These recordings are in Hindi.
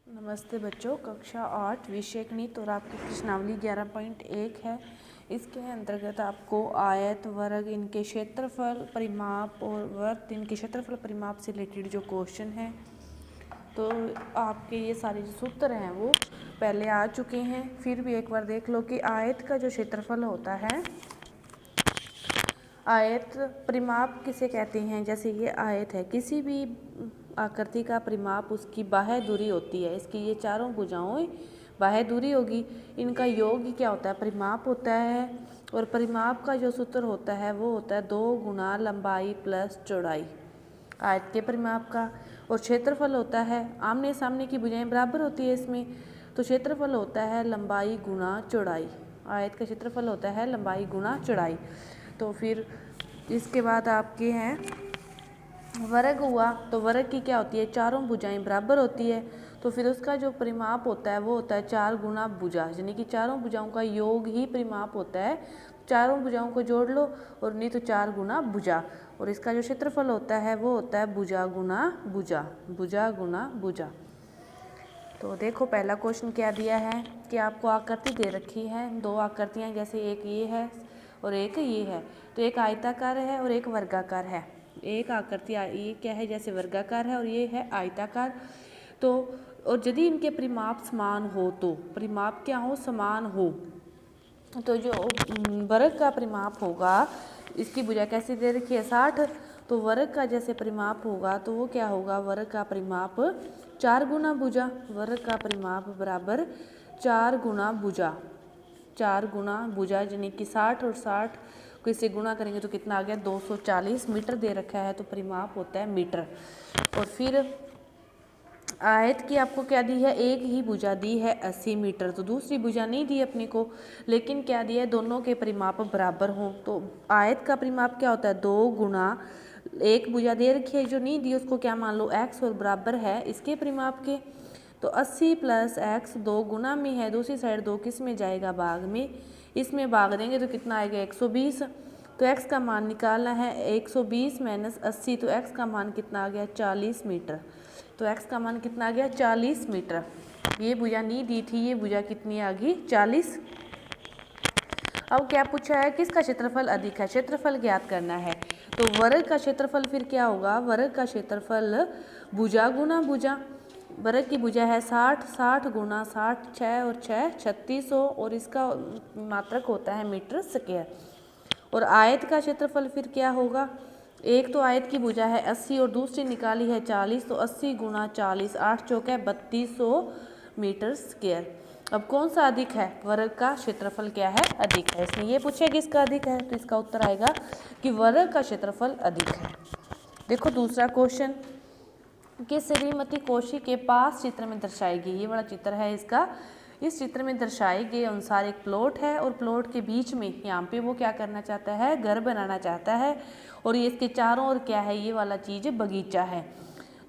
नमस्ते बच्चों, कक्षा 8 विषय गणित और आपकी प्रश्नावली 11.1 है। इसके अंतर्गत आपको आयत, वर्ग, इनके क्षेत्रफल, परिमाप और वृत्त, इनके क्षेत्रफल परिमाप से रिलेटेड जो क्वेश्चन हैं, तो आपके ये सारे जो सूत्र हैं वो पहले आ चुके हैं। फिर भी एक बार देख लो कि आयत का जो क्षेत्रफल होता है, आयत परिमाप किसे कहते हैं। जैसे ये आयत है, किसी भी आकृति का परिमाप उसकी बाह्य दूरी होती है। इसकी ये चारों भुजाओं बाह्य दूरी होगी, इनका योग क्या होता है, परिमाप होता है। और परिमाप का जो सूत्र होता है वो होता है 2 गुना लंबाई प्लस चौड़ाई, आयत के परिमाप का। और क्षेत्रफल होता है, आमने सामने की भुजाएं बराबर होती है इसमें, तो क्षेत्रफल होता है लंबाई गुना चौड़ाई। आयत का क्षेत्रफल होता है लंबाई गुना चौड़ाई। तो फिर इसके बाद आपके हैं वर्ग हुआ, तो वर्ग की क्या होती है, चारों भुजाएं बराबर होती है, तो फिर उसका जो परिमाप होता है वो होता है 4 गुना भुजा, यानी कि चारों भुजाओं का योग ही परिमाप होता है। चारों भुजाओं को जोड़ लो और नहीं तो 4 गुना भुजा। और इसका जो क्षेत्रफल होता है वो होता है भुजा गुना भुजा, भुजा गुना भुजा। तो देखो पहला क्वेश्चन क्या दिया है कि आपको आकृति दे रखी है, 2 आकृतियाँ, जैसे एक ये है और एक ये है। तो एक आयताकार है और एक वर्गाकार है। एक आकृति ये क्या है, जैसे वर्गाकार है और ये है आयताकार। तो और यदि इनके परिमाप समान हो, तो परिमाप क्या हो, समान हो, तो जो वर्ग का परिमाप होगा, इसकी भुजा कैसे दे रखी है 60, तो वर्ग का जैसे परिमाप होगा तो वो क्या होगा, वर्ग का परिमाप 4 गुना भुजा। वर्ग का परिमाप बराबर 4 गुना भुजा, 4 गुना भुजा, यानी कि 60 और 60 को इससे गुणा करेंगे तो कितना आ गया, 240 मीटर दे रखा है, तो परिमाप होता है मीटर। और फिर आयत की आपको क्या दी है, एक ही भुजा दी है 80 मीटर, तो दूसरी भुजा नहीं दी अपने को, लेकिन क्या दिया है, दोनों के परिमाप बराबर हों। तो आयत का परिमाप क्या होता है, 2 गुना, एक भुजा दे रखी है जो नहीं दी उसको क्या मान लो x, और बराबर है इसके परिमाप के। तो 80 प्लस x 2 गुना में है, दूसरी साइड 2 किस में जाएगा, भाग में, इसमें भाग देंगे तो कितना आएगा 120। तो x का मान निकालना है, 120 माइनस 80, तो x का मान कितना आ गया 40 मीटर। तो x का मान कितना आ गया 40 मीटर। ये भुजा नहीं दी थी, ये भुजा कितनी आ गई 40। अब क्या पूछा है, किसका क्षेत्रफल अधिक है, क्षेत्रफल ज्ञात करना है। तो वर्ग का क्षेत्रफल फिर क्या होगा, वर्ग का क्षेत्रफल भुजा गुना भुजा। वर्ग की भुजा है 60, 60 गुना 60, 6 और 6 3600, और इसका मात्रक होता है मीटर स्क्वायर। और आयत का क्षेत्रफल फिर क्या होगा, एक तो आयत की भुजा है 80 और दूसरी निकाली है 40, तो 80 गुना 40, 8 चौक है 3200 मीटर स्क्वायर। अब कौन सा अधिक है, वर्ग का क्षेत्रफल क्या है, अधिक है। इसमें ये पूछे किसका अधिक है, तो इसका उत्तर आएगा कि वर्ग का क्षेत्रफल अधिक है। देखो दूसरा क्वेश्चन, कि श्रीमती कोशी के पास चित्र में दर्शाई गई, ये वाला चित्र है इसका, इस चित्र में दर्शाए गए अनुसार एक प्लॉट है, और प्लॉट के बीच में यहाँ पे वो क्या करना चाहता है, घर बनाना चाहता है, और ये इसके चारों ओर क्या है, ये वाला चीज़ बगीचा है।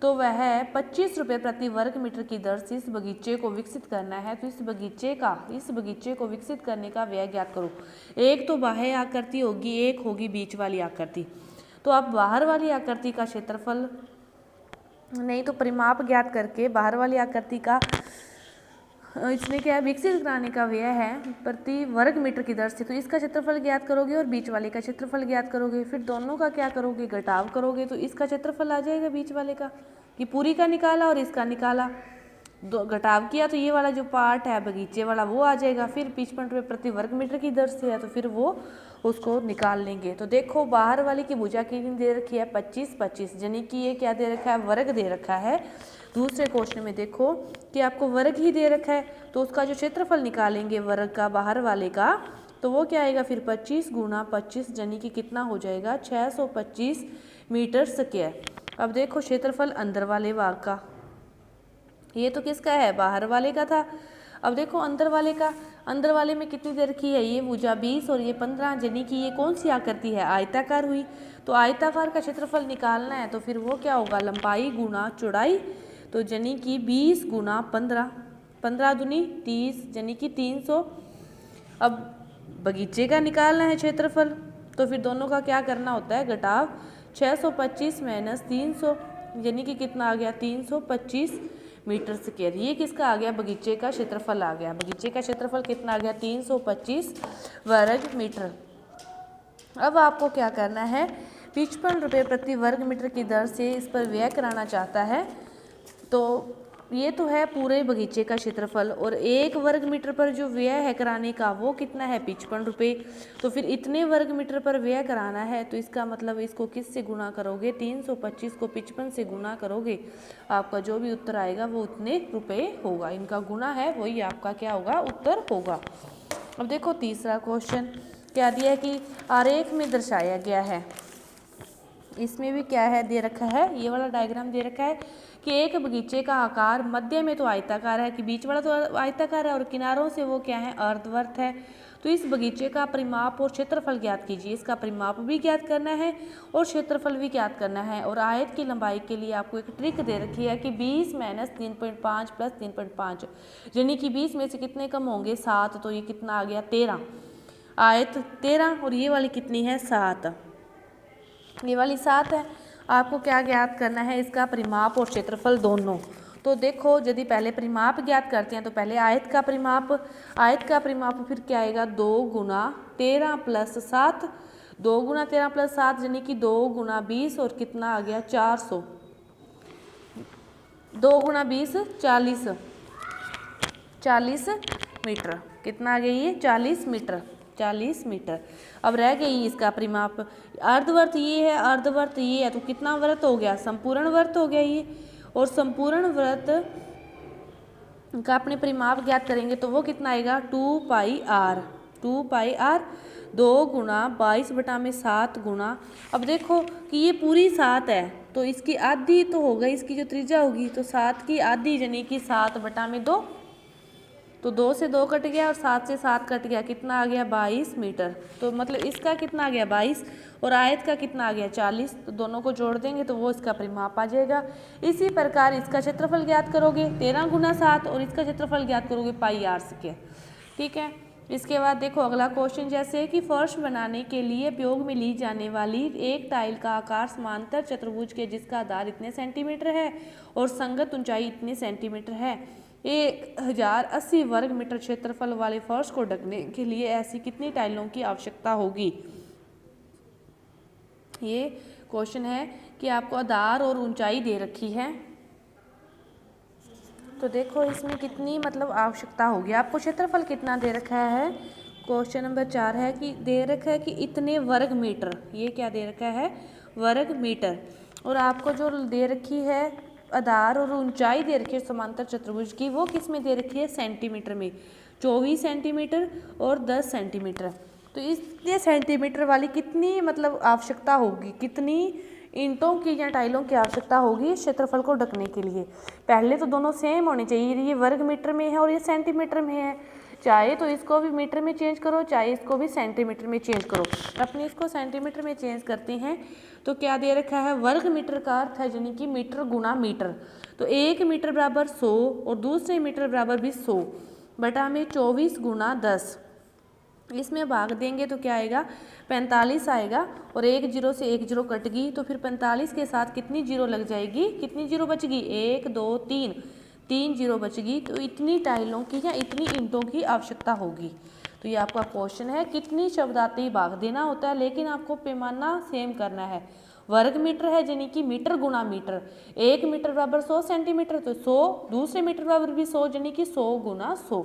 तो वह 25 रुपये प्रति वर्ग मीटर की दर से इस बगीचे को विकसित करना है। तो इस बगीचे को विकसित करने का व्यय ज्ञात करो। एक तो बाह्य आकृति होगी, एक होगी बीच वाली आकृति। तो अब बाहर वाली आकृति का क्षेत्रफल नहीं तो परिमाप ज्ञात करके बाहर वाली आकृति का, इसमें क्या है, विकसित कराने का व्यय है प्रति वर्ग मीटर की दर से, तो इसका क्षेत्रफल ज्ञात करोगे और बीच वाले का क्षेत्रफल ज्ञात करोगे। फिर दोनों का क्या करोगे, घटाव करोगे, तो इसका क्षेत्रफल आ जाएगा बीच वाले का, कि पूरी का निकाला और इसका निकाला, दो घटाव किया, तो ये वाला जो पार्ट है बगीचे वाला वो आ जाएगा। फिर 55 रुपये प्रति वर्ग मीटर की दर से है, तो फिर वो उसको निकाल लेंगे। तो देखो बाहर वाले की भुजा कितनी दे रखी है 25 25, यानी कि ये क्या दे रखा है, वर्ग दे रखा है। दूसरे क्वेश्चन में देखो कि आपको वर्ग ही दे रखा है, तो उसका जो क्षेत्रफल निकालेंगे वर्ग का बाहर वाले का, तो वो क्या आएगा फिर 25 गुना 25, यानी कि कितना हो जाएगा 625 मीटर स्क्वायर। अब देखो क्षेत्रफल अंदर वाले भाग का, ये तो किसका है, बाहर वाले का था। अब देखो अंदर वाले में कितनी दे रखी है, ये भुजा 20 और ये 15, यानी कि ये कौन सी आकृति है, आयताकार हुई। तो आयताकार का क्षेत्रफल निकालना है, तो फिर वो क्या होगा, लंबाई गुना चौड़ाई, तो यानी कि 20 गुना 15, 15 दूनी 30, यानी कि 300। अब बगीचे का निकालना है क्षेत्रफल, तो फिर दोनों का क्या करना होता है, घटाव, 625 माइनस 300, यानी कि कितना आ गया 325 मीटर स्क्वायर। ये किसका आ गया, बगीचे का क्षेत्रफल आ गया। बगीचे का क्षेत्रफल कितना आ गया, 325 वर्ग मीटर। अब आपको क्या करना है, 55 रुपये प्रति वर्ग मीटर की दर से इस पर व्यय कराना चाहता है। तो ये तो है पूरे बगीचे का क्षेत्रफल, और 1 वर्ग मीटर पर जो व्यय है कराने का वो कितना है, 55 रुपये। तो फिर इतने वर्ग मीटर पर व्यय कराना है, तो इसका मतलब इसको किस से गुणा करोगे, 325 को 55 से गुणा करोगे, आपका जो भी उत्तर आएगा वो उतने रुपये होगा। इनका गुणा है वही आपका क्या होगा, उत्तर होगा। अब देखो तीसरा क्वेश्चन क्या दिया है कि आरेख में दर्शाया गया है। इसमें भी क्या है, दे रखा है, ये वाला डायग्राम दे रखा है कि एक बगीचे का आकार मध्य में तो आयताकार है, कि बीच वाला तो आयताकार है और किनारों से वो क्या है, अर्धवर्त है। तो इस बगीचे का परिमाप और क्षेत्रफल ज्ञात कीजिए। इसका परिमाप भी ज्ञात करना है और क्षेत्रफल भी ज्ञात करना है। और आयत की लंबाई के लिए आपको एक ट्रिक दे रखी है कि 20 - 3.5 + 3.5, यानी कि 20 में से कितने कम होंगे, 7। तो ये कितना आ गया, 13। आयत 13 और ये वाली कितनी है, 7। ये वाली 7 है। आपको क्या ज्ञात करना है, इसका परिमाप और क्षेत्रफल दोनों। तो देखो यदि पहले परिमाप ज्ञात करते हैं तो पहले आयत का परिमाप, फिर क्या आएगा, 2 × 13 + 7, 2 × 13 + 7 यानी कि 2 × 20 और कितना आ गया, 400। 2 × 20 40 मीटर। कितना आ गया ये, 40 मीटर, 40 मीटर। अब रह गई इसका परिमाप। अर्धवर्त ये है, अर्धवर्त ये है, तो कितना वर्त हो गया, संपूर्ण वर्त हो गया ये। और संपूर्ण वर्त का अपने परिमाप ज्ञात करेंगे तो वो कितना आएगा, 2πr। 2πr 2 × 22/7 गुणा, अब देखो कि ये पूरी 7 है तो इसकी आधी तो हो गई, इसकी जो त्रिज्या होगी तो 7 की आधी यानी कि 7/2। तो 2 से 2 कट गया और 7 से 7 कट गया, कितना आ गया, 22 मीटर। तो मतलब इसका कितना आ गया, 22, और आयत का कितना आ गया, 40। तो दोनों को जोड़ देंगे तो वो इसका परिमाप आ जाएगा। इसी प्रकार इसका क्षेत्रफल ज्ञात करोगे 13 × 7 और इसका क्षेत्रफल ज्ञात करोगे πr²। ठीक है। इसके बाद देखो अगला क्वेश्चन, जैसे कि फर्श बनाने के लिए उपयोग में ली जाने वाली एक टाइल का आकार समांतर चतुर्भुज के जिसका आधार इतने सेंटीमीटर है और संगत ऊंचाई इतने सेंटीमीटर है, 1080 वर्ग मीटर क्षेत्रफल वाले फर्श को ढकने के लिए ऐसी कितनी टाइलों की आवश्यकता होगी। ये क्वेश्चन है कि आपको आधार और ऊंचाई दे रखी है, तो देखो इसमें कितनी मतलब आवश्यकता होगी। आपको क्षेत्रफल कितना दे रखा है, क्वेश्चन नंबर 4 है कि दे रखा है कि इतने वर्ग मीटर, ये क्या दे रखा है, वर्ग मीटर। और आपको जो दे रखी है आधार और ऊंचाई दे रखी है समांतर चतुर्भुज की, वो किस में दे रखी है, सेंटीमीटर में, 24 सेंटीमीटर और 10 सेंटीमीटर। तो इतने सेंटीमीटर वाली कितनी मतलब आवश्यकता होगी, कितनी ईंटों की या टाइलों की आवश्यकता होगी क्षेत्रफल को ढकने के लिए। पहले तो दोनों सेम होने चाहिए, ये वर्ग मीटर में है और ये सेंटीमीटर में है, चाहे तो इसको भी मीटर में चेंज करो चाहे इसको भी सेंटीमीटर में चेंज करो। अपने इसको सेंटीमीटर में चेंज करते हैं तो क्या दे रखा है, वर्ग मीटर का अर्थ है यानी कि मीटर गुना मीटर। तो 1 मीटर बराबर 100 और दूसरे मीटर बराबर भी 100 बटा में 24 × 10। इसमें भाग देंगे तो क्या आएगा, 45 आएगा और एक जीरो से एक जीरो कट गई, तो फिर 45 के साथ कितनी जीरो लग जाएगी, कितनी जीरो बच गई, 1 2 3, 3 जीरो बच गई। तो इतनी टाइलों की या इतनी ईंटों की आवश्यकता होगी। तो ये आपका क्वेश्चन है, कितनी शब्द आते ही भाग देना होता है, लेकिन आपको पैमाना सेम करना है। वर्ग मीटर है यानी कि मीटर गुना मीटर, 1 मीटर बराबर 100 सेंटीमीटर, तो 100, दूसरे मीटर बराबर भी 100 यानी कि 100 × 100।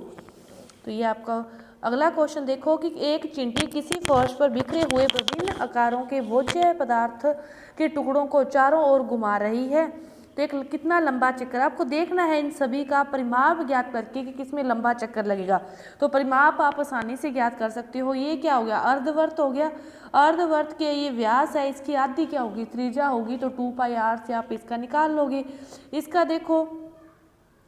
तो ये आपका अगला क्वेश्चन देखो कि एक चींटी किसी फर्श पर बिखरे हुए विभिन्न आकारों के भोज्य पदार्थ के टुकड़ों को चारों ओर घुमा रही है। तो एक कितना लंबा चक्कर, आपको देखना है इन सभी का परिमाप ज्ञात करके कि किसमें लंबा चक्कर लगेगा। तो परिमाप आप आसानी से ज्ञात कर सकते हो। ये क्या हो गया, अर्धवर्त हो गया। अर्धवर्त के ये व्यास है, इसकी आधी क्या होगी, त्रिज्या होगी, तो 2πr से आप इसका निकाल लोगे। इसका देखो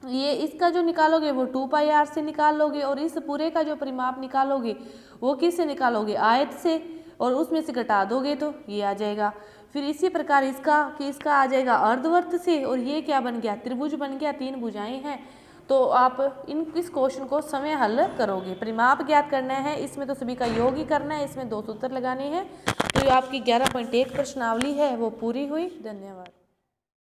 ये इसका जो निकालोगे वो 2πr से निकाल लोगे, और इस पूरे का जो परिमाप निकालोगे वो किससे निकालोगे, आयत से, और उसमें से घटा दोगे तो ये आ जाएगा। फिर इसी प्रकार इसका आ जाएगा अर्धवर्त से, और ये क्या बन गया, त्रिभुज बन गया, 3 भुजाएं हैं। तो आप इस क्वेश्चन को समय हल करोगे। परिमाप ज्ञात करना है, इसमें तो सभी का योग ही करना है, इसमें 2 सूत्र लगाने हैं। तो ये आपकी 11.1 प्रश्नावली है वो पूरी हुई। धन्यवाद।